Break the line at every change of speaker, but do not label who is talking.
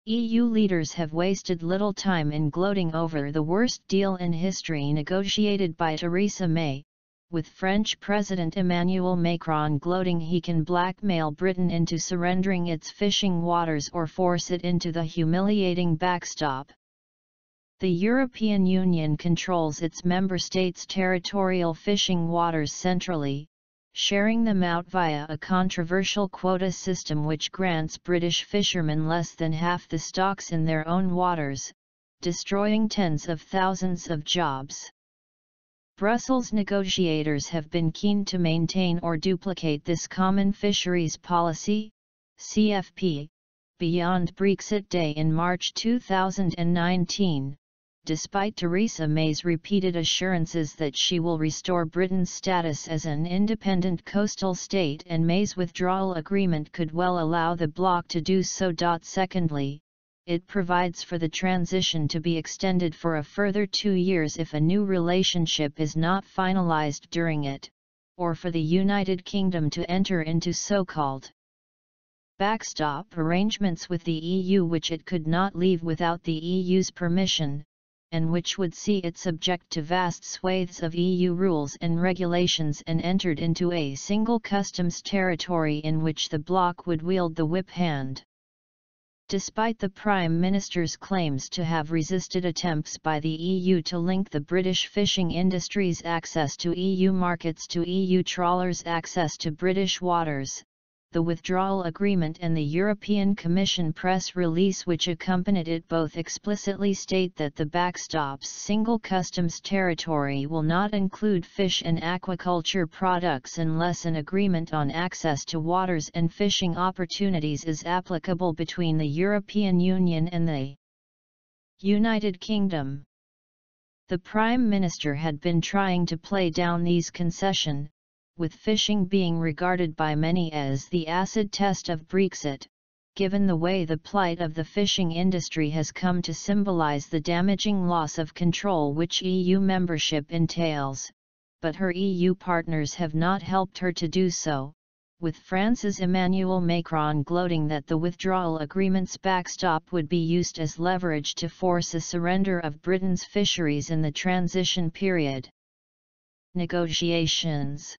EU leaders have wasted little time in gloating over the worst deal in history negotiated by Theresa May, with French President Emmanuel Macron gloating he can blackmail Britain into surrendering its fishing waters or force it into the humiliating backstop. The European Union controls its member states' territorial fishing waters centrally, sharing them out via a controversial quota system which grants British fishermen less than half the stocks in their own waters, destroying tens of thousands of jobs. Brussels negotiators have been keen to maintain or duplicate this common fisheries policy, CFP, beyond Brexit Day in March 2019. Despite Theresa May's repeated assurances that she will restore Britain's status as an independent coastal state, and May's withdrawal agreement could well allow the bloc to do so. Secondly, it provides for the transition to be extended for a further 2 years if a new relationship is not finalised during it, or for the United Kingdom to enter into so-called backstop arrangements with the EU which it could not leave without the EU's permission, and which would see it subject to vast swathes of EU rules and regulations and entered into a single customs territory in which the bloc would wield the whip hand. Despite the Prime Minister's claims to have resisted attempts by the EU to link the British fishing industry's access to EU markets to EU trawlers' access to British waters, the withdrawal agreement and the European Commission press release which accompanied it both explicitly state that the backstop's single customs territory will not include fish and aquaculture products unless an agreement on access to waters and fishing opportunities is applicable between the European Union and the United Kingdom. The Prime Minister had been trying to play down these concessions, with fishing being regarded by many as the acid test of Brexit, given the way the plight of the fishing industry has come to symbolise the damaging loss of control which EU membership entails, but her EU partners have not helped her to do so, with France's Emmanuel Macron gloating that the withdrawal agreement's backstop would be used as leverage to force a surrender of Britain's fisheries in the transition period. Negotiations.